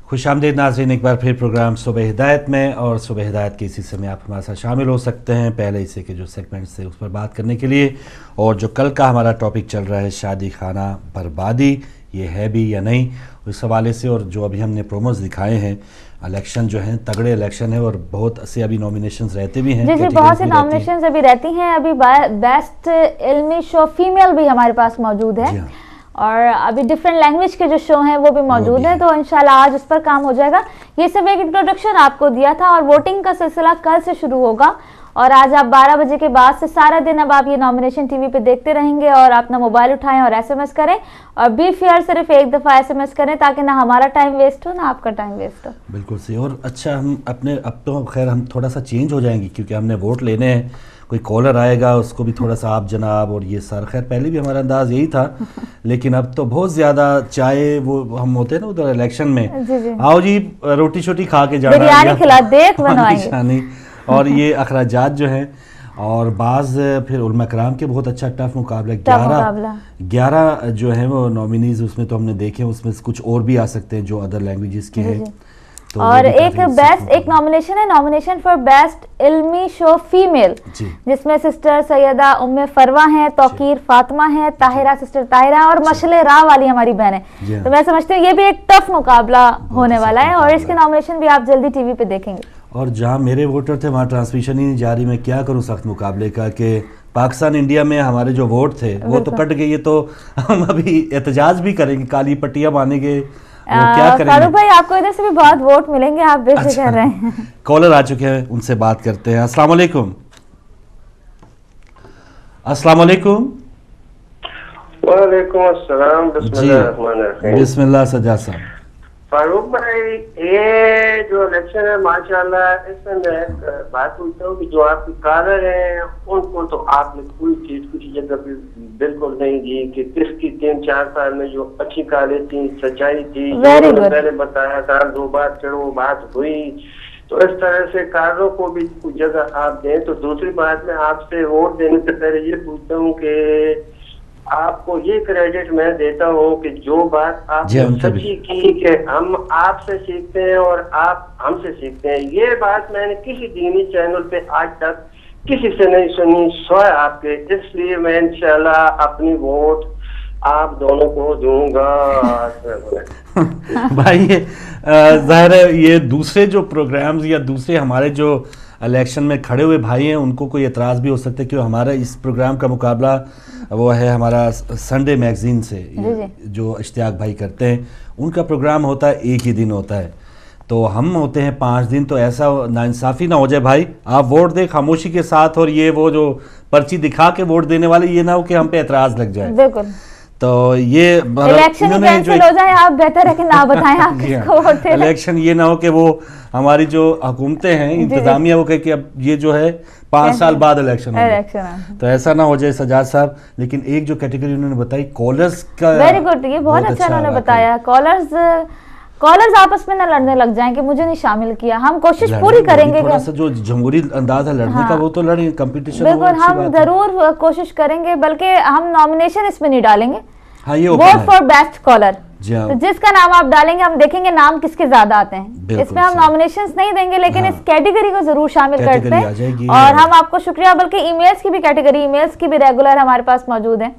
خوش آمدید ناظرین ایک بار پھر پروگرام صبح ہدایت میں، اور صبح ہدایت کے اسی حصے میں آپ ہمارے ساتھ شامل ہو سکتے ہیں پہلے حصے کے جو سیگمنٹس تھے اس پر بات کرنے کے لیے، اور جو کل کا ہمارا ٹاپک چل رہا ہے شادی خانہ بربادی، یہ ہے بھی یا نہیں، اس حوالے سے، اور جو ابھی ہم نے پروموز دکھائے ہیں الیکشن جو ہیں تگڑے الیکشن ہے، اور بہت سے ابھی نامینیشنز رہتے بھی ہیں، جی بہت سی نامینیشنز ابھی رہتی ہیں، ابھی بیسٹ علمی شو فیمیل بھی ہمارے پاس موجود ہے، اور ابھی ڈیفرنٹ لینگویج کے جو شو ہیں وہ بھی موجود ہیں، تو انشاءاللہ آج اس پر کام ہو جائے گا۔ یہ سب ایک انٹروڈکشن آپ کو دیا تھا، اور ووٹنگ کا سلسلہ کل سے شروع ہوگا، اور آج آپ 12 بجے کے بعد سے سارا دن اب آپ یہ نامینیشن ٹی وی پہ دیکھتے رہیں گے، اور اپنا موبائل اٹھائیں اور ایس ایم ایس کریں، اور بی فیئر صرف ایک دفعہ ایس ایم ایس کریں تاکہ نہ ہمارا ٹائم ویسٹ ہو نہ آپ کا ٹائم ویسٹ ہو۔ بالکل صحیح۔ اور اچھا ہم اب تو خیر ہم تھوڑا سا چینج ہو جائیں گے کیونکہ ہم نے ووٹ لینے ہیں، کوئی کالر آئے گا اس کو بھی تھوڑا سا آپ جناب، اور یہ سر خیر پہلے بھی ہمارا انداز یہی تھا، لیکن اب تو بہت زیادہ چائے وہ ہم ہوتے ہیں نا ادھر الیکشن میں، آؤ جی روٹی شوٹی کھا کے جانا، بریانی کھلا دیکھ بنوائیں گے، اور یہ اخراجات جو ہیں، اور بعض پھر علماء کرام کے بہت اچھا ٹف مقابلہ، 11 جو ہیں وہ نامینیز اس میں تو ہم نے دیکھے، اس میں کچھ اور بھی آ سکتے ہیں جو ادر لینگویجز کے ہیں، اور ایک نامینیشن ہے، نامینیشن فار بیسٹ علمی شو فیمیل، جس میں سسٹر سیدہ ام فروہ ہیں، توقیر فاطمہ ہیں، طاہرہ سسٹر طاہرہ، اور مشعل راہ والی ہماری بہن ہے، تو میں سمجھتی ہوں یہ بھی ایک ٹف مقابلہ ہونے والا ہے، اور اس کے نامینیشن بھی آپ جلدی ٹی وی پہ دیکھیں گے۔ اور جہاں میرے ووٹر تھے وہاں ٹرانسمیشن ہی نہیں جاری، میں کیا کروں سخت مقابلے کا، کہ پاکستان انڈیا میں ہمارے جو ووٹ تھے وہ تو کٹ گئے، تو ہم ابھی احتجاج بھی کریں گے، کالی پٹیاں باندھیں گے، کیا کریں گے۔ فاروق بھائی آپ کو ادھر سے بھی بہت ووٹ ملیں گے، آپ بے فکر رہیں۔ کالر آ چکے ہیں، ان سے بات کرتے ہیں۔ السلام علیکم۔ السلام علیکم۔ وعلیکم السلام، بسم اللہ الرحمن الرحیم۔ بسم اللہ سجاد صاحب۔ فاروق بھائی یہ جو الیکشن ہے ماشاءاللہ، اس میں میں بات پوچھتا ہوں کہ جو آپ کے کالر ہیں ان کو تو آپ نے کوئی چیز کسی جگہ پہ بالکل نہیں دی، کہ کس کی 3-4 سال میں جو اچھی کالیں تھیں، سچائی تھی، میں نے بتایا تھا، 2 بار چڑھو بات ہوئی، تو اس طرح سے کالوں کو بھی کوئی جگہ آپ دیں۔ تو دوسری بات میں آپ سے ووٹ دینے سے پہلے یہ پوچھتا ہوں کہ آپ کو یہ کریڈٹ میں دیتا ہوں کہ جو بات آپ نے سچی کی کہ ہم آپ سے سیکھتے ہیں اور آپ ہم سے سیکھتے ہیں، یہ بات میں نے کسی دینی چینل پہ آج تک کسی سے نہیں سنی سوائے آپ کے، اس لیے میں انشاءاللہ اپنی ووٹ آپ دونوں کو دوں گا۔ بھائی ظاہر ہے یہ دوسرے جو پروگرامز یا دوسرے ہمارے جو الیکشن میں کھڑے ہوئے بھائی ہیں ان کو کوئی اعتراض بھی ہو سکتا ہے، کہ ہمارا اس پروگرام کا مقابلہ وہ ہے ہمارا سنڈے میگزین سے جو اشتیاق بھائی کرتے ہیں، ان کا پروگرام ہوتا ہے ایک ہی دن ہوتا ہے، تو ہم ہوتے ہیں 5 دن، تو ایسا ناانصافی نہ ہو جائے بھائی، آپ ووٹ دیں خاموشی کے ساتھ، اور یہ وہ جو پرچی دکھا کے ووٹ دینے والے یہ نہ ہو کہ ہم پہ اعتراض لگ جائے۔ بالکل، تو یہ الیکشن کینسل ہو جائے، آپ بہتر ہے کہ نہ بتائیں آپ کس کو ووٹ دیں۔ الیکشن یہ نہ ہو کہ وہ ہماری جو حکومتیں ہیں انتظامیہ وہ کہے کہ اب یہ جو ہے 5 سال بعد الیکشن ہوگا، تو ایسا نہ ہو جائے سجاد صاحب۔ لیکن ایک جو کیٹیگری انہوں نے بتائی کالرز کا، ویری گڈ، یہ بہت اچھا انہوں نے بتایا، کالرز آپس میں نہ لڑنے لگ جائیں کہ مجھے نہیں شامل کیا، ہم کوشش پوری کریں گے، تھوڑا سا جو جمہوری انداز ہے لڑنے کا وہ تو لڑیں، کمپٹیشن بالکل ہم ضرور کوشش کریں گے، بلکہ ہم نامینیشن اس میں نہیں ڈالیں گے، ووٹ فار بیسٹ کالر، جس کا نام آپ ڈالیں گے ہم دیکھیں گے نام کس کے زیادہ آتے ہیں، اس میں ہم نامینیشنز نہیں دیں گے، لیکن اس کیٹیگری کو ضرور شامل کرتے ہیں، اور ہم آپ کو شکریہ، بلکہ ای میلز کی بھی کیٹیگری، ای میلز کی بھی ریگولر ہمارے پاس موجود ہیں۔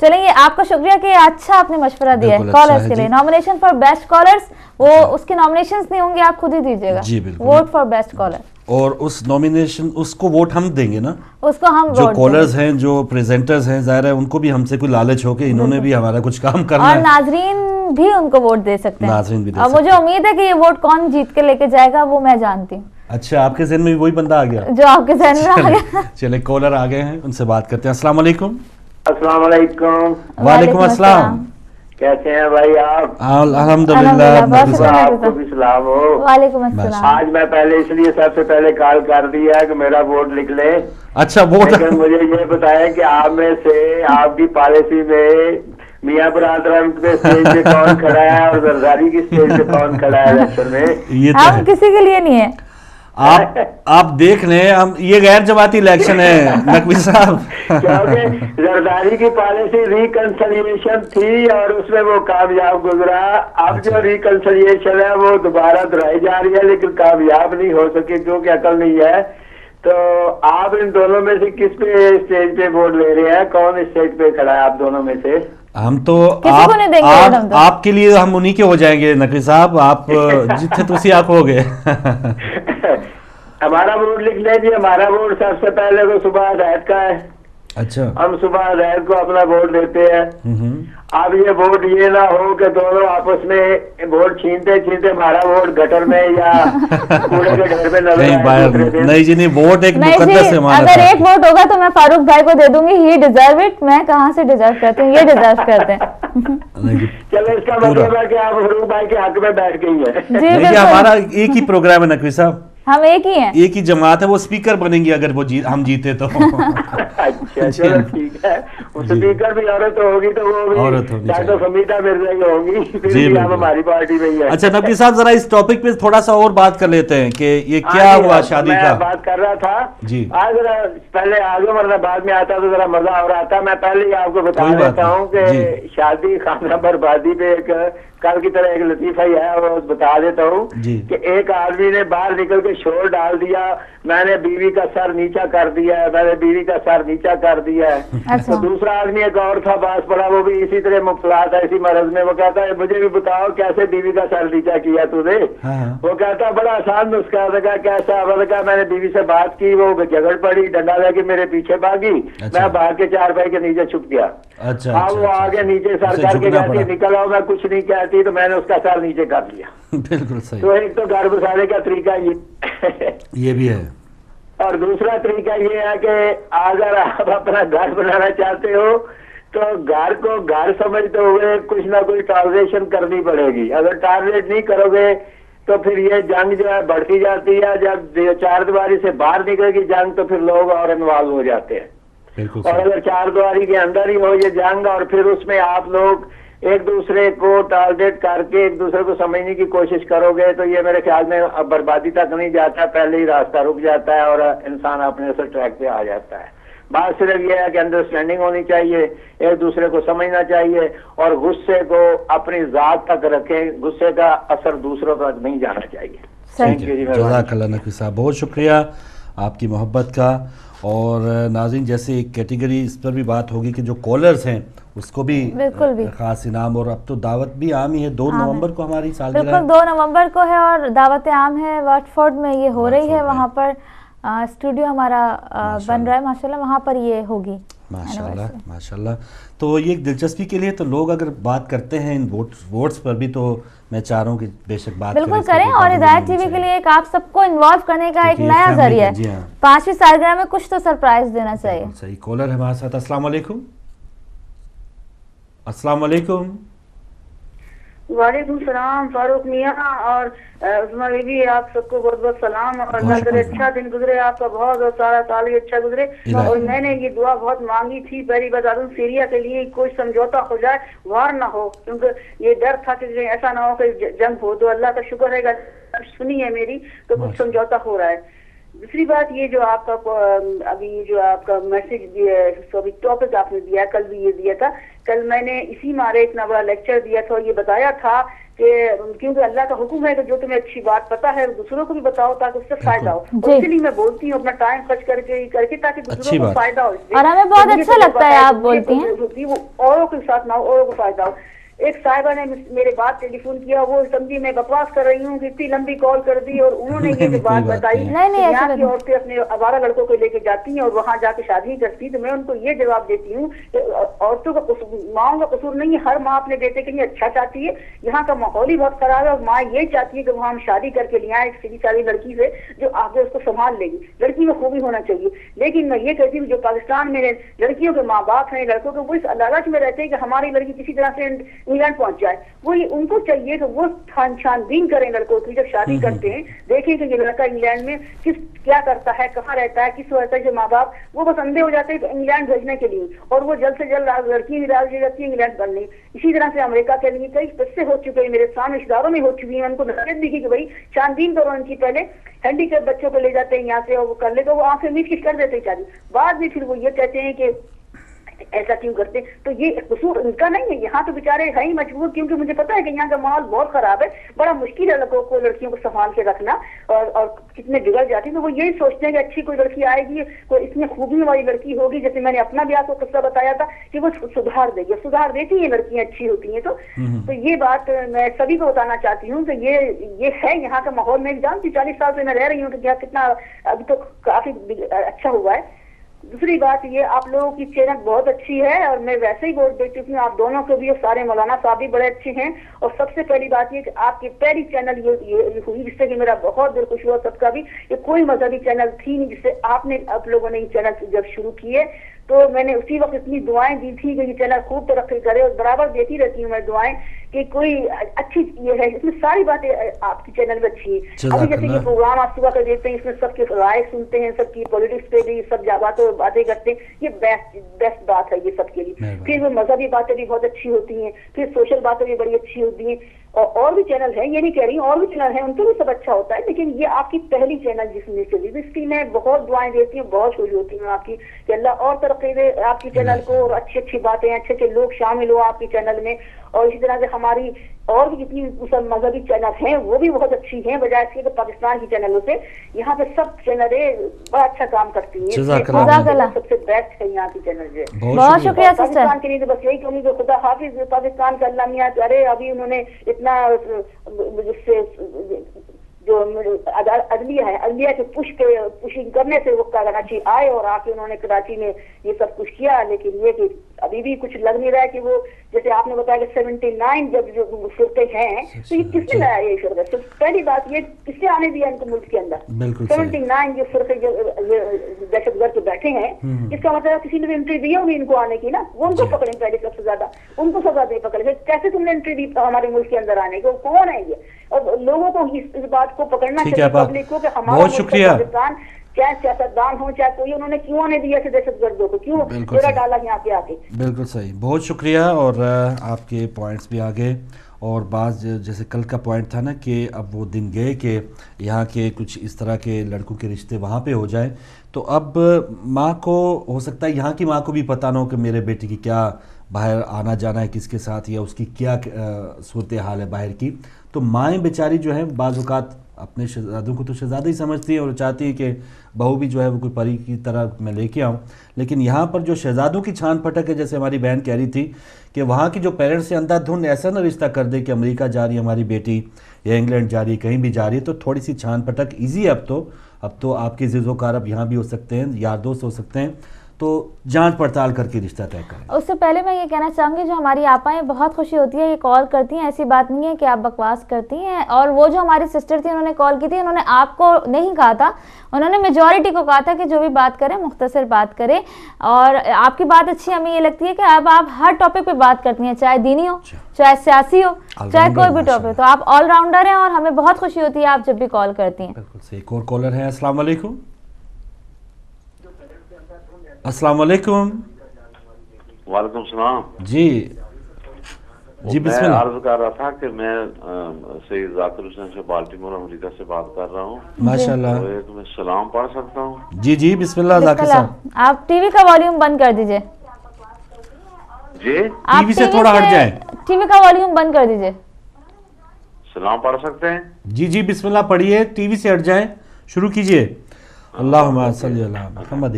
چلیں یہ آپ کا شکریہ کہ اچھا آپ نے مشورہ دیا ہے کالرز کے لیے، نامینیشن فار بیسٹ کالرز، وہ اس کے نامینیشنز نہیں ہوں گے، آپ خود ہی دیجیے گا، ووٹ فار بیسٹ کالر، اور اس نامینیشن اس کو ووٹ ہم دیں گے نا، اس کو ہم جو کالرز ہیں جو پریزنٹرز ہیں، ظاہر ہے ان کو بھی ہم سے کوئی لالچ ہو کہ انہوں نے بھی ہمارا کچھ کام کرنا ہے، اور ناظرین بھی ان کو ووٹ دے سکتے ہیں، ناظرین بھی دے اور مجھے امید ہے کہ یہ ووٹ کون جیت کے لے کے جائے گا وہ میں جانتی ہوں۔ اچھا آپ کے ذہن میں وہی بندہ آ گیا جو آپ کے ذہن میں آ گیا۔ چلے کالر آ گئے ہیں، ان سے بات کرتے ہیں۔ السلام علیکم۔ السلام علیکم۔ وعلیکم السلام۔ کیسے ہیں بھائی آپ؟ الحمدللہ، آپ کو بھی سلام ہو۔ وعلیکم السلام۔ آج میں پہلے اس لیے سب سے پہلے کال کر دیا کہ میرا ووٹ لکھ لیں۔ اچھا ووٹ، لیکن مجھے یہ بتایا کہ آپ میں سے آپ کی پالیسی میں میاں برادران پہ اسٹیج پہ کون کھڑا ہے اور زرداری کی اسٹیج پہ کون کھڑا ہے الیکشن میں؟ ہم کسی کے لیے نہیں ہے، आप देख लें, हम ये गैर जमाती इलेक्शन है नकवी साहब। क्योंकि जरदारी की पॉलिसी रिकंसिलिएशन थी और उसमें वो कामयाब गुजरा। अब जो रिकंसिलिएशन है वो दोबारा दोहराई जा रही है, लेकिन कामयाब नहीं हो सकी क्योंकि अकल नहीं है। तो आप इन दोनों में से किस पे स्टेज पे वोट ले रहे हैं? कौन स्टेज पे खड़ा है आप दोनों में से? हम तो आपके लिए हम उन्हीं के हो जाएंगे नकवी साहब, आप जितने तुसी आप हो गए। हमारा वोट लिख लीजिए। हमारा वोट सबसे पहले तो सुबह हदायत का है। अच्छा, हम सुबह हदायत को अपना वोट देते हैं। अब ये वोट ये ना हो कि दोनों आपस में वोट छीनते छीनते हमारा वोट गटर में या कूड़े के ढेर में नजर आए। नहीं जी नहीं, वोट एक मुकद्दस है हमारा। अगर एक वोट होगा तो मैं फारूक भाई को दे दूंगी, ही डिजर्व इट। मैं कहाँ से डिजर्व करती हूँ, ये डिजर्व करते हैं। चलो इसका मतलब है कि आप फारूक भाई के हक में बैठ गई है। जी हमारा एक ही प्रोग्राम है नकवी साहब, हम एक ही हैं, एक ही जमात है। वो स्पीकर बनेंगी अगर वो हम जीते तो। अच्छा चलो ठीक है, स्पीकर भी औरत होगी तो वो भी डॉक्टर समीता मिर्जा ही होंगी, फिर भी आप हमारी पार्टी में ही है। अच्छा नकवी साहब, जरा इस टॉपिक पे थोड़ा सा और बात कर लेते हैं कि ये क्या हुआ शादी का। बात कर रहा था जी, आज जरा पहले आगे वरना बाद में आता तो जरा मजा हो रहा था। मैं पहले ही आपको बता देता हूँ कि शादी खाना बर्बादी पे एक कल की तरह एक लतीफा ही है, वो बता देता हूँ कि एक आदमी ने बाहर निकल के शोर डाल दिया, मैंने बीवी का सर नीचा कर दिया है, मैंने बीवी का सर नीचा कर दिया है। अच्छा। तो दूसरा आदमी एक और था पास पड़ा, वो भी इसी तरह मुब्तला था इसी मरज में। वो कहता है मुझे भी बताओ कैसे बीवी का सर नीचा किया तूने। वो कहता बड़ा आसान नुस्खा लगा। कैसा? लगा मैंने बीवी से बात की, वो झगड़ पड़ी, डंडा लेके मेरे पीछे भागी, मैं भाग के चारपाई के नीचे छुप गया। अच्छा, वो आगे नीचे सर करके कहती निकल आओ, मैं कुछ नहीं कहती, तो मैंने उसका सर नीचे कर लिया। बिल्कुल सही। तो एक तो घर बसाने का तरीका ये भी है, और दूसरा तरीका ये है कि अगर आप अपना घर बनाना चाहते हो तो घर को घर समझते हुए कुछ ना कुछ टॉलरेशन करनी पड़ेगी। अगर टॉलरेट नहीं करोगे तो फिर ये जंग जो है बढ़ती जाती है। जब चार दीवारी से बाहर निकलेगी जंग तो फिर लोग और इन्वॉल्व हो जाते हैं। और अगर चार दीवारी के अंदर ही हो ये जंग और फिर उसमें आप लोग एक दूसरे को टारगेट करके एक दूसरे को समझने की कोशिश करोगे तो ये मेरे ख्याल में बर्बादी तक नहीं जाता, पहले ही रास्ता रुक जाता है और इंसान अपने से ट्रैक पे आ जाता है। बात सिर्फ ये है कि अंडरस्टैंडिंग होनी चाहिए, एक दूसरे को समझना चाहिए और गुस्से को अपनी जात तक रखें, गुस्से का असर दूसरों तक नहीं जाना चाहिए। जज़ाकल्लाह नकवी साहब, बहुत शुक्रिया आपकी मोहब्बत का। और नाज़रीन जैसे एक कैटेगरी इस पर भी बात होगी कि जो कॉलर्स हैं उसको भी खास इनाम, और अब तो दावत भी आम ही है। 2 नवंबर को हमारी सालगिरह, बिल्कुल 2 नवंबर को है और दावत आम है, वाटफोर्ड में ये हो रही है। वहाँ पर स्टूडियो हमारा बन रहा है माशाल्लाह, वहाँ पर ये होगी माशाल्लाह माशाल्लाह। तो ये एक दिलचस्पी के लिए तो लोग अगर बात करते हैं इन वोट्स पर भी, तो मैं चाह रहा हूँ कि बेशक बात बिल्कुल करें। और हिदायत टीवी के लिए एक आप सबको इन्वॉल्व करने का एक नया जरिया है। 5वीं सालगिरह में कुछ तो सरप्राइज देना चाहिए। सही। कॉलर है हमारे साथ। अस्सलाम वालेकुम। अस्सलाम वालेकुम। वालेकुम सलाम फारूक मियाँ और उस्मा बीबी, आप सबको बहुत बहुत सलाम। और अल्लाह करे अच्छा दिन गुजरे आपका, बहुत और सारा साल अच्छा गुजरे। और मैंने ये दुआ बहुत मांगी थी, पहली बता दूं सीरिया के लिए कोई समझौता हो जाए, वार ना हो, क्योंकि ये डर था कि ऐसा ना हो कि जंग हो। तो अल्लाह का शुक्र है, सुनी है मेरी, तो कुछ समझौता हो रहा है। दूसरी बात ये जो आपका अभी जो आपका मैसेज दिया, टॉपिक आपने दिया, कल भी ये दिया था। कल मैंने इसी मारे इतना बड़ा लेक्चर दिया था और ये बताया था कि क्योंकि अल्लाह का हुक्म है कि जो तुम्हें अच्छी बात पता है दूसरों को भी बताओ ताकि उससे फायदा हो। इसलिए मैं बोलती हूँ अपना टाइम खर्च करके ताकि दूसरों को फायदा हो। और हमें बहुत अच्छा लगता है आप बोलती हैं, औरों के साथ ना हो, औरों को फायदा हो। एक साहिबा ने मेरे बाद टेलीफोन किया, वो समझी मैं बकवास कर रही हूँ, इतनी लंबी कॉल कर दी और उन्होंने ये जो बात बताई, यहाँ की औरतें अपने आवारा लड़कों को लेके जाती हैं और वहाँ जाके शादी करती। तो मैं उनको ये जवाब देती हूँ कि औरतों का माँ का कसूर नहीं है, हर माँ अपने बेटे के लिए अच्छा चाहती है। यहाँ का माहौल ही बहुत खराब है और माँ ये चाहती है कि वहाँ हम शादी करके ले आए एक सीधी सादी लड़की से जो आगे उसको संभाल लेगी। लड़की में खूबी होना चाहिए। लेकिन मैं ये कहती हूँ जो पाकिस्तान में लड़कियों के माँ बाप हैं, लड़कों को वो इस लालच में रहते हैं कि हमारी लड़की किसी तरह से इंग्लैंड पहुंच जाए। वो उनको चाहिए कि वो छानबीन करें लड़कों की, जब शादी करते हैं देखें कि ये लड़का इंग्लैंड में क्या करता है, कहाँ रहता है, किस वजह से माँ बाप वो बस अंधे हो जाते हैं इंग्लैंड भेजने के लिए, और वो जल्द से जल्द लड़की राजी जाती है इंग्लैंड करने। इसी तरह से अमेरिका के लिए कई किस्से हो चुके हैं, मेरे सामने रिश्तेदारों में हो चुकी है। उनको नसीहत दी कि भाई छानबीन करो उनकी, पहले हैंडीकैप बच्चों को ले जाते हैं यहाँ से और वो कर ले, तो वो आंखें मीच कर देते हैं शादी, बाद में फिर वो ये कहते हैं कि ऐसा क्यों करते। तो ये कसूर उनका नहीं है, यहाँ तो बेचारे है ही मजबूर, क्योंकि मुझे पता है कि यहाँ का माहौल बहुत खराब है, बड़ा मुश्किल है लड़कों को लड़कियों को संभाल के रखना, और कितने बिगड़ जाती है। तो वो यही सोचते हैं कि अच्छी कोई लड़की आएगी, कोई इसमें खूबी वाली लड़की होगी, जैसे मैंने अपना भी आपको किस्सा बताया था कि वो सुधार देगी, सुधार देती है लड़कियां अच्छी होती हैं। तो ये बात मैं सभी को बताना चाहती हूँ कि ये है यहाँ का माहौल। मैं जानती 40 साल से मैं रह रही हूँ कि कितना अभी तो काफी अच्छा हुआ है। दूसरी बात ये, आप लोगों की चैनल बहुत अच्छी है, और मैं वैसे ही वोट दे चुकी हूँ आप दोनों को भी, और सारे मौलाना साहब भी बड़े अच्छे हैं। और सबसे पहली बात ये कि आपकी पहली चैनल ये हुई जिससे कि मेरा बहुत दिल खुश हुआ सबका भी। ये कोई मजहबी चैनल थी नहीं जिससे आप लोगों ने ये चैनल जब शुरू किए, तो मैंने उसी वक्त इतनी दुआएं दी थी कि ये चैनल खूब तरक्की करे, और बराबर देती रहती हूँ मैं दुआएं कि कोई अच्छी ये है, इसमें सारी बातें आपकी चैनल में अच्छी है। अभी जैसे ये प्रोग्राम आप सुबह कर देते हैं, इसमें सबकी राय सुनते हैं, सबकी पॉलिटिक्स पे भी सब बातें करते हैं, ये बेस्ट बात है ये सबके लिए। फिर वो मजहबी बातें भी बहुत अच्छी होती हैं, फिर सोशल बातें भी बड़ी अच्छी होती हैं। और भी चैनल है, ये नहीं कह रही हूँ, और भी चैनल है उनको भी सब अच्छा होता है, लेकिन ये आपकी पहली चैनल जिसमें चली, इसकी मैं बहुत दुआएं देती हूँ, बहुत खुश होती हूँ आपकी कि अल्लाह और तरक्की दे आपकी चैनल को, और अच्छी अच्छी बातें, अच्छे अच्छे लोग शामिल हो आपकी चैनल में। और इसी तरह से हमारी और भी जितनी मजहबी चैनल हैं वो भी बहुत अच्छी हैं, बजाय इसके तो पाकिस्तान की चैनलों से यहाँ पे सब चैनलें बड़ा अच्छा काम करती हैं। सबसे बेस्ट है यहाँ की चैनल जो है। बहुत शुक्रिया सिस्टर। पाकिस्तान के लिए तो बस यही कहूँगी कि खुदा हाफिज पाकिस्तान का अल्लाह मियां। अरे अभी उन्होंने इतना जिससे जो अदलिया है, अदलिया के पुशिंग करने से वो कराची आए, और आके उन्होंने कराची में ये सब कुछ किया, लेकिन ये कि अभी भी कुछ लग नहीं रहा है कि वो, जैसे आपने बताया कि 79 जब जो फिरके हैं, तो ये किसने लाया ये फिरका? तो पहली बात ये किसने आने दिया इनको मुल्क के अंदर? 79 जो फिरके दहशतगर्द के बैठे हैं, इसका मतलब किसी ने भी एंट्री दी होगी इनको आने की ना, वो उनको पकड़े पहले, सबसे ज्यादा उनको सजा दे पकड़े। कैसे तुमने एंट्री दी हमारे मुल्क के अंदर आने को? कौन है ये? और लोगों को इस बात को पकड़ना चाहिए, पब्लिक को, कि हमारा पाकिस्तान चाहे सियासतदान हो चाहे कोई, उन्होंने क्यों आने दिया ऐसे दहशतगर्दों को, क्यों डेरा डाला यहाँ पे आके? बिल्कुल सही, बहुत शुक्रिया। और आपके पॉइंट्स भी आ गए, और बात जैसे कल का पॉइंट था ना कि अब वो दिन गए कि यहाँ के कुछ इस तरह के लड़कों के रिश्ते वहाँ पे हो जाए, तो अब माँ को हो सकता है यहाँ की माँ को भी पता ना हो कि मेरे बेटे की क्या बाहर आना जाना है किसके साथ, या उसकी क्या सूरत हाल है बाहर की। तो माएँ बेचारी जो है बाज़ औक़ात अपने शहज़ादों को तो शहज़ादा ही समझती है और चाहती है कि बहू भी जो है वो कोई परी की तरह मैं लेके आऊँ, लेकिन यहाँ पर जो शहज़ादों की छान पटक है, जैसे हमारी बहन कह रही थी कि वहाँ की जो पेरेंट्स से अंधाधुंध ऐसा ना रिश्ता कर दे कि अमेरिका जा रही है हमारी बेटी या इंग्लैंड जा रही है, कहीं भी जा रही है, तो थोड़ी सी छान पटक ईजी है। अब तो आपके ज़िज़्ज़ोकार अब यहाँ भी हो सकते हैं, यार दोस्त हो सकते हैं, तो जांच पड़ताल करके रिश्ता तय करें। उससे पहले मैं ये कहना चाहूँगी, जो हमारी आपाएँ बहुत खुशी होती है ये कॉल करती हैं, ऐसी बात नहीं है कि आप बकवास करती हैं। और वो जो हमारी सिस्टर थी उन्होंने कॉल की थी, उन्होंने आपको नहीं कहा था, उन्होंने मेजॉरिटी को कहा था कि जो भी बात करें मुख्तसर बात करें। और आपकी बात अच्छी हमें ये लगती है कि अब आप हर टॉपिक पे बात करती हैं, चाहे दीनी हो, चाहे सियासी हो, चाहे कोई भी टॉपिक, तो आप ऑलराउंडर हैं और हमें बहुत खुशी होती है आप जब भी कॉल करती हैं। बिल्कुल सही। एक और कॉलर है। अस्सलाम वालेकुम। अस्सलाम वालेकुम। वालेकुम सलाम। जी बिस्मिल्लाह। मैं अर्ज कर रहा था कि मैं सैयद जाकिर हुसैन से बाल्टीमोर अमेरिका से बात कर रहा हूँ। माशाल्लाह। तो एक मैं सलाम पढ़ सकता हूँ? जी बिस्मिल्लाह जाकिर साहब। आप टीवी का वॉल्यूम बंद कर दीजिए। जी टीवी से थोड़ा हट जाए। टीवी का वॉल्यूम बंद कर दीजिए। सलाम पढ़ सकते हैं? जी बिस्मिल्लाह पढ़िए, टीवी से हट जाए, शुरू कीजिए। अल्लाहुम्मा सल्ली अला मुहम्मद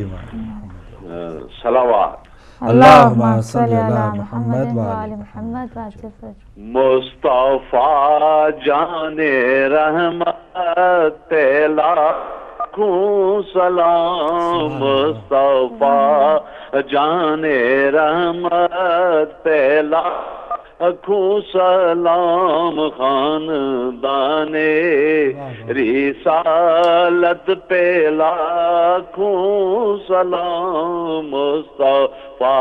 सलावात। अल्लाहुम्मा सल्ली अला मुहम्मद व आले मुहम्मद। मुस्तफा जाने रहमत लाखों सलाम, मुस्तफा जाने रहमत लाखों सलाम, खानदाने रिसालत पे लाखों सलाम, मुस्तफा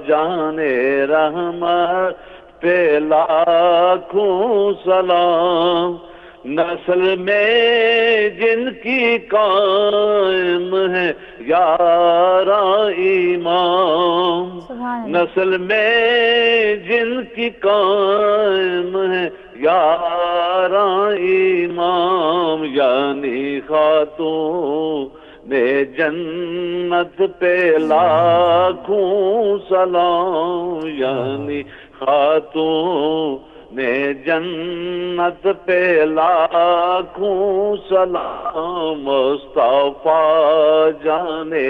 जाने रहमत پہ لاکھوں سلام، نسل میں جن کی قائم ہے 11 امام، نسل میں جن کی قائم ہے 11 امام، یعنی خاتون جنت پہ لاکھوں سلام، یعنی خاتون جنت پہ لاکھوں سلام، مصطفیٰ جانے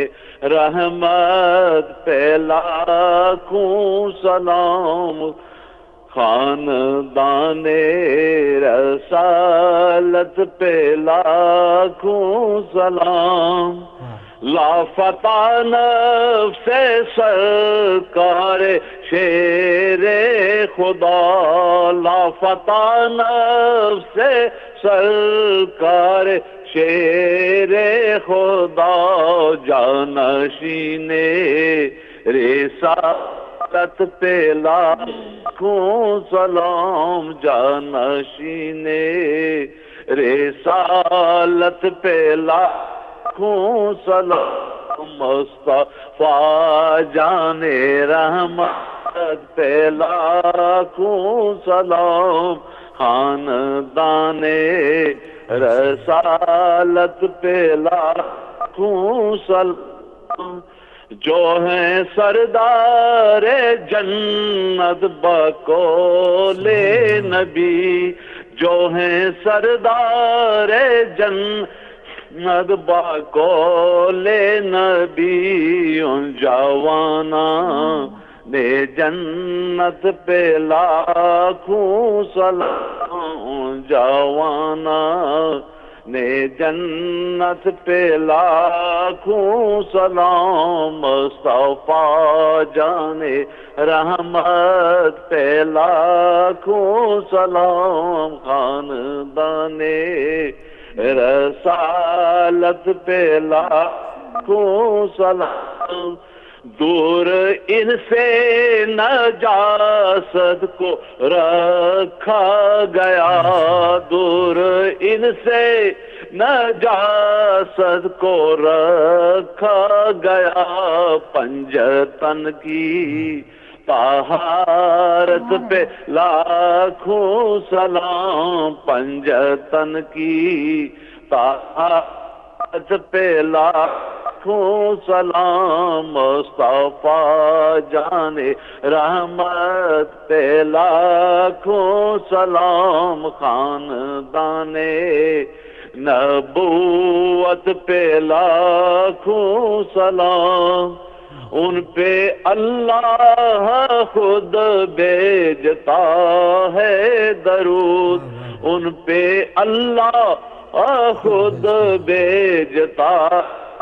رحمت پہ لاکھوں سلام، خاندان رسالت پہ لاکھوں سلام، لافتہ نفس سرکار شیر خدا، لافتہ نفس سرکار شیر خدا، جانشین رسالت پہ لاکھوں سلام، جانشین رسالت پہ لاکھوں سلام، مصطفیٰ جان رحمت پہ لاکھوں سلام، خاندان رسالت پہ لاکھوں سلام، جو ہیں سردار جنت بقول نبی، جو ہیں سردار جنت بقول نبی، ان جواناں نے جنت پہ لاکھوں سلام، جواناں نے جنت پہ لاکھوں سلام، مصطفیٰ جانے رحمت پہ لاکھوں سلام، خاندان رسالت پہ لاکھوں سلام، دور ان سے نجاست کو رکھا گیا، دور ان سے نجاست کو رکھا گیا، پنجتن کی طہارت پہ لاکھوں سلام، پنجتن کی طہارت پہ لاکھوں سلام، مصطفیٰ جانے رحمت پہ لاکھوں سلام، خاندان نبوت پہ لاکھوں سلام، ان پہ اللہ خود بھیجتا ہے درود، ان پہ اللہ خود بھیجتا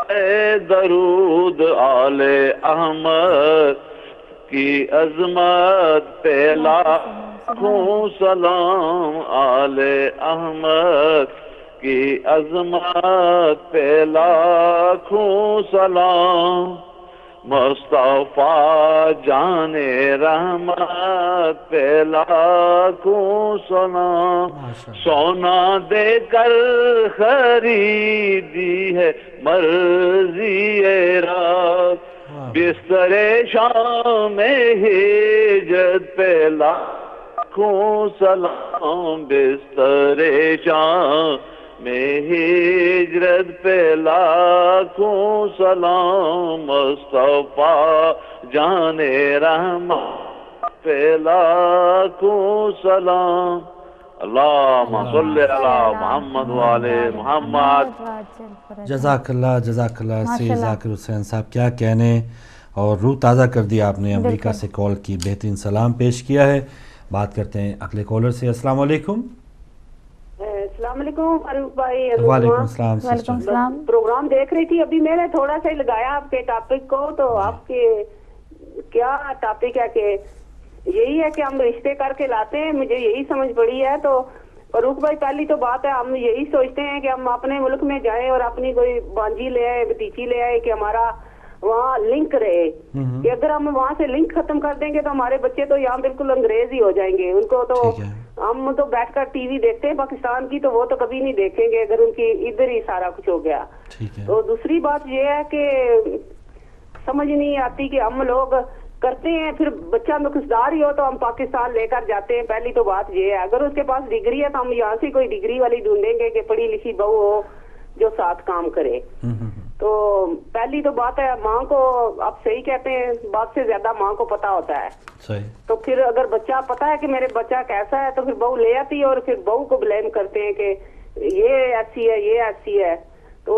ہے درود، آل احمد کی عظمت پہ لاکھوں سلام، آل احمد کی عظمت پہ لاکھوں سلام، مصطفیٰ جان رحمت پہ لاکھوں سلام، سونا دے کر خریدی ہے مرضی رات، بستر شام میں ہجرت پہ لاکھوں سلام، بستر شام میں ہجرت پہ لاکھوں سلام، مصطفیٰ جان رحمت پہ لاکھوں سلام، اللہم صلی علی محمد وعلی محمد۔ جزاک اللہ سید ذاکر حسین صاحب، کیا کہنے، اور روح تازہ کر دیا آپ نے، امریکہ سے کال کی، بہترین سلام پیش کیا ہے۔ بات کرتے ہیں اگلے کالر سے۔ السلام علیکم۔ السلام علیکم فاروق بھائی۔ وعلیکم السلام۔ وعلیکم السلام۔ پروگرام دیکھ رہی تھی، ابھی میں نے تھوڑا سا لگایا آپ کے ٹاپک کو، تو آپ کے کیا ٹاپک ہے کہ یہی ہے کہ ہم رشتے کر کے لاتے ہیں، مجھے یہی سمجھ پڑی ہے۔ تو فاروق بھائی پہلی تو بات ہے، ہم یہی سوچتے ہیں کہ ہم اپنے ملک میں جائیں اور اپنی کوئی بانجی لے آئے، بھتیجی لے آئے کہ ہمارا वहाँ लिंक रहे, कि अगर हम वहाँ से लिंक खत्म कर देंगे तो हमारे बच्चे तो यहाँ बिल्कुल अंग्रेज ही हो जाएंगे। उनको तो हम तो बैठकर टीवी देखते हैं पाकिस्तान की, तो वो तो कभी नहीं देखेंगे अगर उनकी इधर ही सारा कुछ हो गया। तो दूसरी बात ये है कि समझ नहीं आती कि हम लोग करते हैं, फिर बच्चा नुकसदार ही हो तो हम पाकिस्तान लेकर जाते हैं। पहली तो बात ये है, अगर उसके पास डिग्री है तो हम यहाँ से कोई डिग्री वाली ढूंढेंगे कि पढ़ी लिखी बहू हो जो साथ काम करे। तो पहली तो बात है, माँ को आप सही कहते हैं, बाप से ज्यादा माँ को पता होता है। सही। तो फिर अगर बच्चा पता है कि मेरे बच्चा कैसा है तो फिर बहू ले आती है और फिर बहू को ब्लेम करते हैं कि ये ऐसी है, ये ऐसी है। तो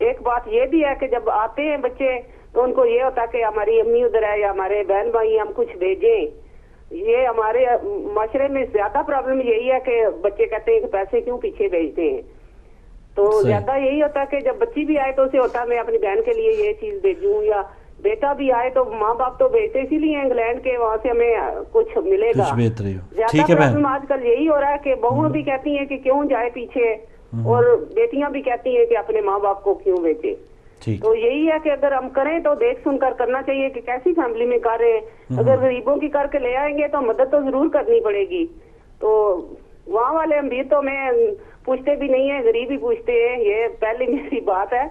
एक बात ये भी है कि जब आते हैं बच्चे तो उनको ये होता है कि हमारी अम्मी उधर है या हमारे बहन भाई हम कुछ भेजें। ये हमारे माशरे में ज्यादा प्रॉब्लम यही है कि बच्चे कहते हैं कि पैसे क्यों पीछे भेजते हैं। तो ज्यादा यही होता है कि जब बच्ची भी आए तो उसे होता है मैं अपनी बहन के लिए ये चीज भेजूं, या बेटा भी आए तो माँ बाप तो भेजते इसीलिए इंग्लैंड के, वहाँ से हमें कुछ मिलेगा। ज्यादा प्रॉब्लम आजकल यही हो रहा है कि बहुएं भी कहती हैं कि क्यों जाए पीछे, और बेटियां भी कहती हैं कि अपने माँ बाप को क्यों भेजे। तो यही है कि अगर हम करें तो देख सुन कर करना चाहिए कि कैसी फैमिली में कर रहे हैं। अगर गरीबों की करके ले आएंगे तो मदद तो जरूर करनी पड़ेगी। तो वहाँ वाले अमीर तो मैं पूछते भी नहीं है, गरीब ही पूछते हैं, ये पहली मेरी बात है।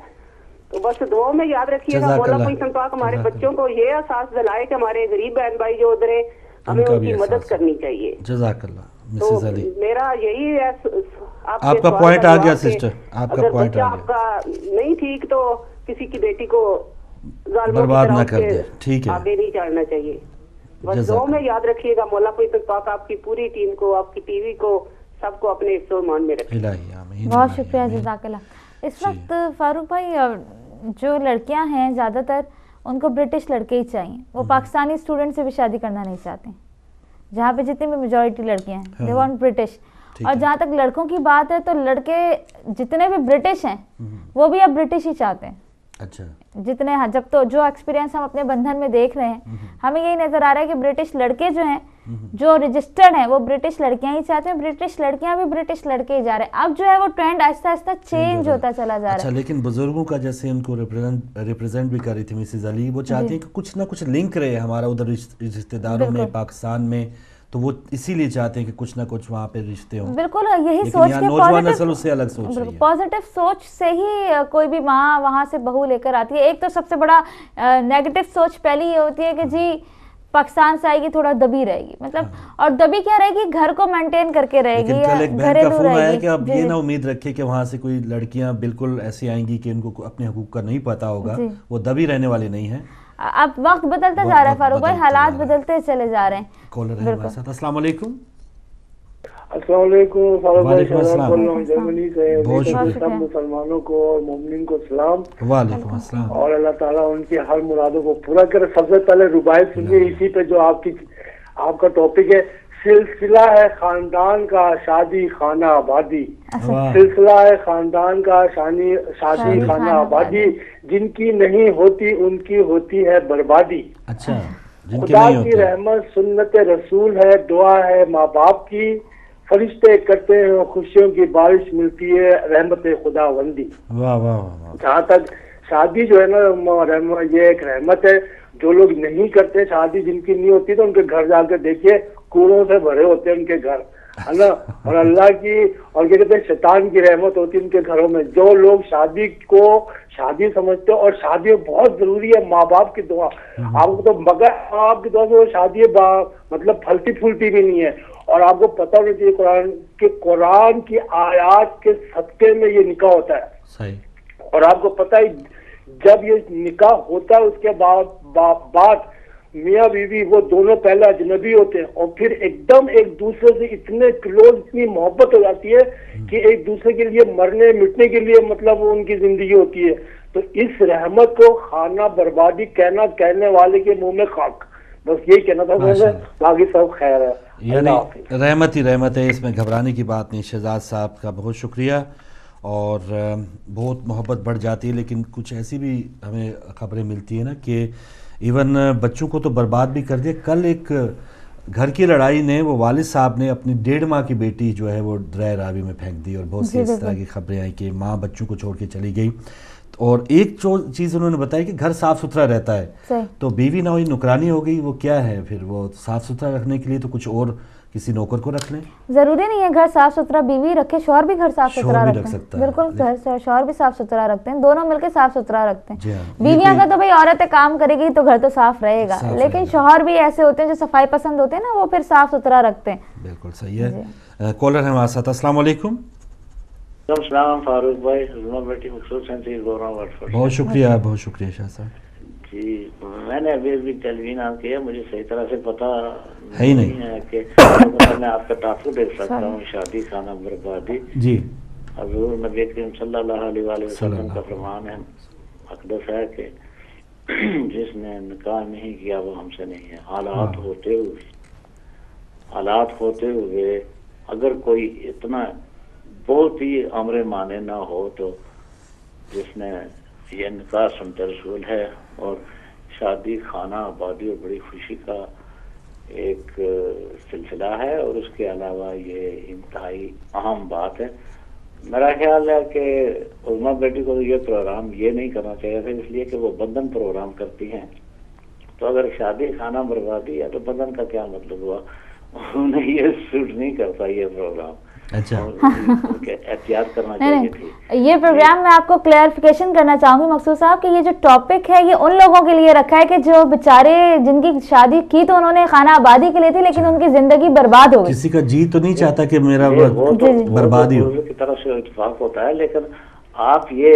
तो बस दुआ में याद रखिएगा, मौला हुसैन पाक हमारे बच्चों को ये एहसास दिलाए कि हमारे गरीब बहन भाई जो उधर है हमें उनकी मदद करनी चाहिए। तो मेरा यही है। आपका पॉइंट आ गया सिस्टर, आपका पॉइंट आ गया। आपका नहीं ठीक तो किसी की बेटी को बर्बाद ना कर दे, ठीक है, आगे नहीं चढ़ना चाहिए। बस दुआ में याद रखिएगा, मौला हुसैन पाक आपकी पूरी टीम को, आपकी टीवी को, सबको अपने ईमान में रखें। बहुत शुक्रिया, जज़ाकल्लाह। इस वक्त फारूक भाई जो लड़कियां हैं ज़्यादातर उनको ब्रिटिश लड़के ही चाहिए, वो पाकिस्तानी स्टूडेंट से भी शादी करना नहीं चाहते। जहाँ पे जितनी भी मेजॉरिटी लड़कियां हैं दे वांट ब्रिटिश। और जहाँ तक लड़कों की बात है तो लड़के जितने भी ब्रिटिश हैं वो भी अब ब्रिटिश ही चाहते हैं। अच्छा। जितने जब तो जो एक्सपीरियंस हम अपने बंधन में देख रहे हैं, हमें यही नजर आ रहा है कि ब्रिटिश लड़के जो हैं, जो रजिस्टर्ड हैं, वो ब्रिटिश लड़कियां ही चाहते हैं, ब्रिटिश लड़कियां भी ब्रिटिश लड़के ही जा रहे हैं। अब जो है वो ट्रेंड आहिस्ता आहिस्ता चेंज होता चला जा रहा है। अच्छा, लेकिन बुजुर्गों का जैसे उनको रिप्रेजेंट भी कर रही थी मिसेज अली, वो चाहती हैं कि कुछ ना कुछ लिंक रहे हमारा उधर रिश्तेदारों में, पाकिस्तान में, तो वो इसीलिए चाहते हैं कि कुछ ना कुछ वहाँ पे रिश्ते हों। बिल्कुल, यही सोच के नौजवान नस्ल उससे अलग सोच रही है। पॉजिटिव सोच से ही कोई भी माँ वहाँ से बहू लेकर आती है। एक तो सबसे बड़ा नेगेटिव सोच पहली ये होती है कि जी पाकिस्तान से आएगी थोड़ा दबी रहेगी, मतलब और दबी क्या रहेगी, घर को मेंटेन करके रहेगी, घरेलू रहेगी। कि अब ये ना उम्मीद रखे कि वहाँ से कोई लड़कियाँ बिल्कुल ऐसी आएंगी कि इनको अपने हुकूक का नहीं पता होगा, वो दबी रहने वाली नहीं है। अब वक्त बदलता जा रहा है फारूक भाई, हालात बदलते चले जा रहे हैं। कॉलर है हमारे साथ। अस्सलाम वालेकुम। अस्सलाम वालेकुम जर्मनी से सब मुसलमानों को और मोमिन को सलाम। वालेकुम अस्सलाम। और अल्लाह ताला उनकी हर मुरादों को पूरा करे। सबसे पहले रुबायत सुनिए इसी पे जो आपका टॉपिक है, सिलसिला है खानदान का शादी खाना आबादी। सिलसिला है खानदान का शादी खाना आबादी, जिनकी नहीं होती उनकी होती है बर्बादी। अच्छा, खुदा की रहमत सुन्नत रसूल है, दुआ है माँ बाप की, फरिश्ते करते हैं खुशियों की बारिश, मिलती है रहमत खुदावंदी। वाह वाह वाह। जहाँ तक शादी जो है ना, ये एक रहमत है। जो लोग नहीं करते शादी, जिनकी नहीं होती, तो उनके घर जाकर देखिए कूड़ों से भरे होते हैं उनके घर, है ना। और अल्लाह की और क्या कहते हैं शैतान की रहमत होती है उनके घरों में। जो लोग शादी को शादी समझते हो, और शादी बहुत जरूरी है, माँ बाप की दुआ। आपको तो बगैर माँ बाप की दुआ से शादी मतलब फलती फूलती भी नहीं है। और आपको पता होना चाहिए कुरान की आयात के सदके में ये निकाह होता है। सही। और आपको पता है जब ये निकाह होता है उसके बाद मियाँ बीवी वो दोनों पहले अजनबी होते हैं, और फिर एकदम एक दूसरे से इतने क्लोज, इतनी मोहब्बत हो जाती है कि एक दूसरे के लिए मरने मिटने के लिए मतलब वो उनकी जिंदगी होती है। तो इस रहमत को खाना बर्बादी कहने वाले के मुंह में खाक। बस यही कहना था मुझे, बाकी सब खैर है। यानी रहमत ही रहमत है, इसमें घबराने की बात नहीं। शहजाद साहब का बहुत शुक्रिया, और बहुत मोहब्बत बढ़ जाती है। लेकिन कुछ ऐसी भी हमें खबरें मिलती है ना कि इवन बच्चों को तो बर्बाद भी कर दिया। कल एक घर की लड़ाई ने, वो वालिद साहब ने अपनी 1.5 माह की बेटी जो है वो दरिया रावी में फेंक दी, और बहुत सी इस तरह की खबरें आई कि माँ बच्चों को छोड़ के चली गई। اور ایک جو چیز انہوں نے بتایا کہ گھر صاف ستھرا رہتا ہے, تو بیوی نہ ہوئی نوکرانی ہو گئی, وہ کیا ہے پھر؟ وہ صاف ستھرا رکھنے کے لیے تو کچھ اور کسی نوکر کو رکھ لیں. ضروری نہیں ہے گھر صاف ستھرا بیوی رکھے, شوہر بھی گھر صاف ستھرا رکھتے ہیں. بالکل, گھر شوہر بھی صاف ستھرا رکھتے ہیں, دونوں مل کے صاف ستھرا رکھتے ہیں. بیویاں کا تو بھائی عورتیں کام کرے گی تو گھر تو صاف رہے گا, لیکن شوہر بھی ایسے ہوتے ہیں جو صفائی پسند ہوتے ہیں نا, وہ پھر صاف ستھرا رکھتے ہیں. بالکل صحیح ہے. کالر ہے ہمارے ساتھ. السلام علیکم. السلام فاروق بھائی, بیٹی مخصوص سینٹری بول رہا ہوں. بہت شکریہ, بہت شکریہ شاہ صاحب. جی, میں نے ابھی ٹیلی ویژن آن کیا, مجھے صحیح طرح سے پتا ہے ہی نہیں ہے کہ میں آپ کا ٹاپک دیکھ سکتا ہوں, شادی خانہ بربادی. جی, حضور نبی کریم صلی اللہ علیہ وآلہ وسلم کا فرمان ہے, مقدس ہے کہ جس نے نکاح نہیں کیا وہ ہم سے نہیں ہے. حالات ہوتے ہوئے اگر کوئی اتنا بہت ہی امر مانے نہ ہو تو جس نے یہ نکاح سنت رسول ہے اور شادی خانہ آبادی اور بڑی خوشی کا ایک سلسلہ ہے, اور اس کے علاوہ یہ انتہائی اہم بات ہے. میرا خیال ہے کہ عظمیٰ بیٹی کو یہ پروگرام یہ نہیں کرنا چاہیے تھا, اس لیے کہ وہ بندھن پروگرام کرتی ہیں. تو اگر شادی خانہ بربادی ہے تو بندھن کا کیا مطلب ہوا؟ انہیں یہ سوٹ نہیں کرتا یہ پروگرام. اچھا, احتیاط کرنا چاہیے تھی. یہ پروگرام میں آپ کو کلیئرفیکیشن کرنا چاہوں گی مقصود صاحب کہ یہ جو ٹاپک ہے یہ ان لوگوں کے لیے رکھا ہے کہ جو بیچارے جن کی شادی کی تو انہوں نے خانہ آبادی کے لیے تھی, لیکن ان کی زندگی برباد ہو گئی. کسی کا جی تو نہیں چاہتا کہ میرا بربادی ہو. کی طرف سے اتفاق ہوتا ہے, لیکن آپ یہ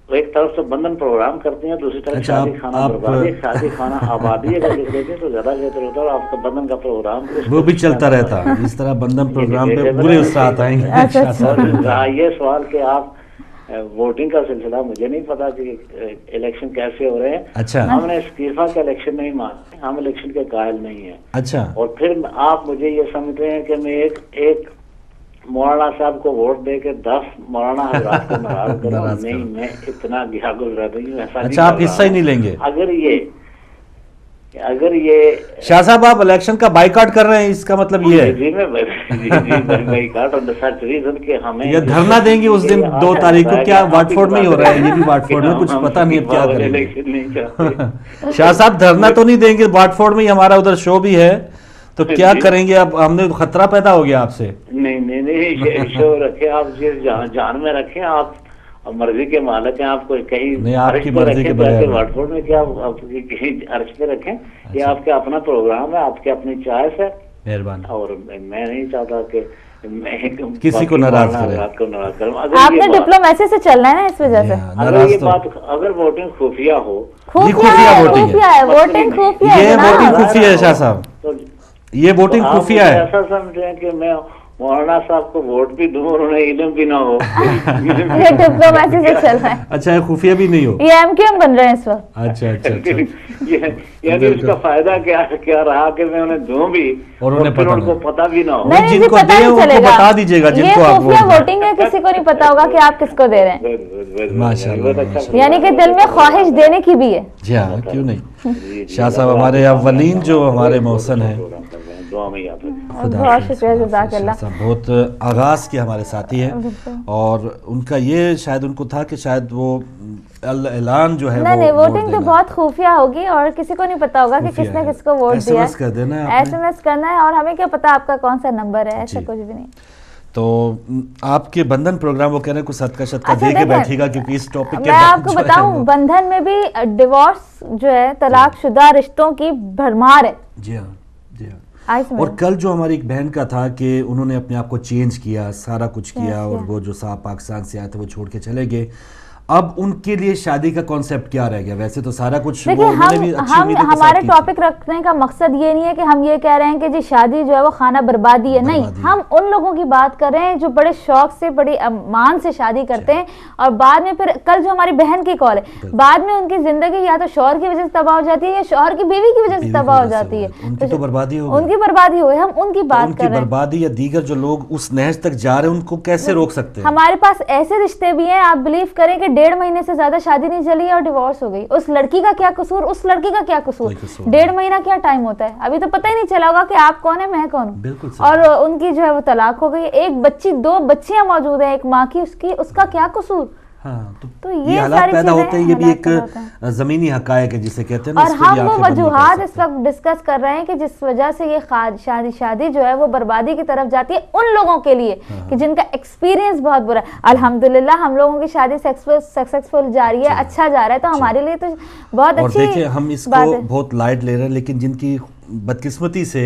ایک طرف سے بندھن پروگرام کرتے ہیں, دوسری طرف شادی خانہ بربادی, شادی خانہ آبادی اگر لکھ دیتے تو زیادہ بہتر ہوتا ہے, اور آپ کا بندھن کا پروگرام وہ بھی چلتا رہتا. اس طرح بندھن پروگرام پہ برے اثرات آئیں گے. یہ سوال کہ آپ ووٹنگ کا سلسلہ مجھے نہیں پتا کہ الیکشن کیسے ہو رہے ہیں. اچھا, ہم نے استعفا کا الیکشن نہیں مانتے, ہم الیکشن کے قائل نہیں ہیں. اچھا, اور پھر آپ مجھے یہ سمجھتے ہیں کہ میں ایک مولانا صاحب کو ووٹ دے کے 10 مولانا حضرات کو ناراض کروں. نہیں, میں اتنا گیا گزرا نہیں ہوں. اچھا, آپ حصہ ہی نہیں لیں گے. اگر یہ شاہ صاحب آپ الیکشن کا بائیکاٹ کر رہے ہیں, اس کا مطلب یہ ہے یہ دھرنا دیں گے اس دن 2 تاریخ کو. کیا واٹ فورڈ میں ہی ہو رہا ہے؟ یہ بھی واٹ فورڈ میں, کچھ پتا نہیں اب کیا کریں گے. شاہ صاحب دھرنا تو نہیں دیں گے, واٹ فورڈ میں ہی ہمارا ادھر شو بھی ہے, تو کیا کریں گے؟ اب ہم نے خطرہ پیدا ہو گیا آپ سے. نہیں, شو رکھیں آپ, جان میں رکھیں. آپ مرضی کے مالک ہیں, آپ کو کہیں آپ کی مرضی کے بغیر واٹ فورڈ میں کیا کہیں عرش پہ رکھیں. یہ آپ کا اپنا پروگرام ہے, آپ کی اپنی چوائس ہے. مہربانی. اور میں نہیں چاہتا کہ کسی کو ناراض کروں. آپ نے ڈپلومیسی سے چلنا ہے نا, اس وجہ سے. اگر یہ بات, اگر ووٹنگ خفیہ ہو, خفیہ ہے ووٹنگ, خفیہ ہے. یہ ووٹنگ خفیہ ہے شاہ صاحب, یہ ووٹنگ خفیہ ہے. ایسا سمجھیں کہ میں مولانا صاحب کو ووٹ بھی دوں اور انہیں علم بھی نہ ہو. یہ ڈپلومیسی سے چل رہا ہے. اچھا, خفیہ بھی نہیں ہو. یہ ایم کیو ایم بن رہے ہیں اس وقت. اچھا, یعنی اس کا فائدہ کیا رہا کہ میں انہیں دوں بھی اور ان کو پتا بھی نہ ہو. جن کو دیں ان کو بتا دیجیے گا. یہ خفیہ ووٹنگ ہے, کسی کو نہیں پتا ہوگا کہ آپ کس کو دے رہے ہیں. ماشاءاللہ, یعنی کہ دل میں خواہش دینے کی بھی ہے. جی ہاں, کیوں نہیں. شاہ صاحب ہمارے اولین جو ہمارے محسن ہیں, بہت شکریہ, جزاک اللہ. بہت آغاز کے ہمارے ساتھی ہیں, اور ان کا یہ شاید ان کو تھا کہ شاید وہ اعلان جو ہے نہیں, ووٹنگ تو بہت خفیہ ہوگی اور کسی کو نہیں پتا ہوگا کہ کس نے کس کو ووٹ دیا. ایس ایم ایس کرنا ہے, اور ہمیں کیا پتا آپ کا کون سا نمبر ہے, ایسا کچھ بھی نہیں. تو آپ کے بندھن پروگرام وہ کہہ رہے ہیں کچھ صدقہ شدقہ دے کے بیٹھے گا, کیونکہ اس ٹاپک میں آپ کو بتاؤں بندھن میں بھی ڈیورس جو ہے, طلاق شدہ رشتوں کی بھرمار ہے. جی ہاں, جی ہاں. اور کل جو ہماری ایک بہن کا تھا کہ انہوں نے اپنے آپ کو چینج کیا, سارا کچھ کیا, اور وہ جو صاحب پاکستان سے آئے تھے وہ چھوڑ کے چلے گئے. اب ان کے لیے شادی کا کانسیپٹ کیا رہ گیا؟ ویسے تو سارا کچھ ہمارے ٹاپک رکھنے کا مقصد یہ نہیں ہے کہ ہم یہ کہہ رہے ہیں کہ جی شادی جو ہے وہ خانہ بربادی ہے, نہیں. ہم ان لوگوں کی بات کر رہے ہیں جو بڑے شوق سے, بڑی امان سے شادی کرتے ہیں, اور بعد میں پھر کل جو ہماری بہن کی کال ہے, بعد میں ان کی زندگی یا تو شوہر کی وجہ سے تباہ ہو جاتی ہے یا شوہر کی بیوی کی وجہ سے تباہ ہو جاتی ہے. ان کی تو بربادی ہو, ان کی بربادی ہوئی, ہم ان کی بات کر رہے ہیں. بربادی یا دیگر جو لوگ اس نہج تک جا رہے ہیں ان کو کیسے روک سکتے ہیں؟ ہمارے پاس ایسے رشتے بھی ہیں, آپ بلیو کریں کہ 1.5 مہینے سے زیادہ شادی نہیں چلی اور ڈیورس ہو گئی. اس لڑکی کا کیا قصور, اس لڑکی کا کیا قصور؟ 1.5 مہینہ کیا ٹائم ہوتا ہے؟ ابھی تو پتہ ہی نہیں چلا ہوگا کہ آپ کون ہے, میں کون ہوں. اور ان کی جو ہے وہ طلاق ہو گئی. ایک بچی, 2 بچیاں موجود ہیں, ایک ماں کی, اس کا کیا قصور؟ ہاں تو یہ حالات پیدا ہوتے ہیں, یہ بھی ایک زمینی حقائق ہے جسے کہتے ہیں نا. اور ہم وہ وجوہات اس وقت ڈسکس کر رہے ہیں کہ جس وجہ سے یہ شادی جو ہے وہ بربادی کی طرف جاتی ہے ان لوگوں کے لیے کہ جن کا ایکسپیرینس بہت برا ہے. الحمدللہ ہم لوگوں کی شادی سکسیسفل جا رہی ہے, اچھا جا رہا ہے, تو ہمارے لیے تو بہت اچھی. اور دیکھیں ہم اس کو بہت لائٹ لے رہے ہیں, لیکن جن کی بدقسمتی سے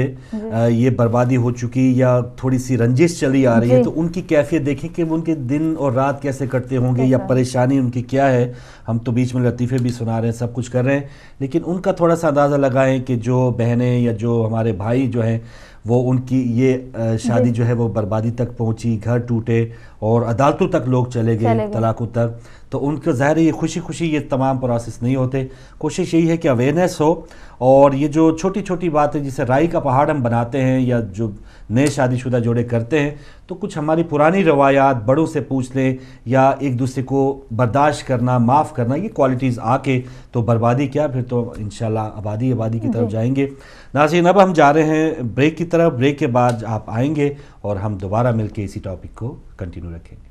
یہ بربادی ہو چکی یا تھوڑی سی رنجش چلی آ رہی ہے, تو ان کی کیفیت دیکھیں کہ ان کے دن اور رات کیسے کٹتے ہوں گے, یا پریشانی ان کی کیا ہے. ہم تو بیچ میں لطیفے بھی سنا رہے ہیں, سب کچھ کر رہے ہیں, لیکن ان کا تھوڑا سا اندازہ لگائیں کہ جو بہنیں یا جو ہمارے بھائی جو ہیں وہ ان کی یہ شادی جو ہے وہ بربادی تک پہنچی, گھر ٹوٹے اور عدالتوں تک لوگ چلے گئے, طلاقوں تک. تو ان کو ظاہر ہے یہ خوشی خوشی یہ تمام پروسیس نہیں ہوتے. کوشش یہی ہے کہ اویئرنیس ہو, اور یہ جو چھوٹی چھوٹی باتیں جسے رائی کا پہاڑ ہم بناتے ہیں یا جو نئے شادی شدہ جوڑے کرتے ہیں, تو کچھ ہماری پرانی روایات بڑوں سے پوچھ لیں, یا ایک دوسرے کو برداشت کرنا, معاف کرنا, یہ کوالٹیز آ کے تو بربادی کیا, پھر تو انشاءاللہ آبادی کی طرف جائیں گے. ناظرین اب ہم جا رہے ہیں بریک کی طرف. بریک کے بعد آپ آئیں گے اور ہم دوبارہ مل کے اسی ٹاپک کو کنٹینیو رکھیں گے.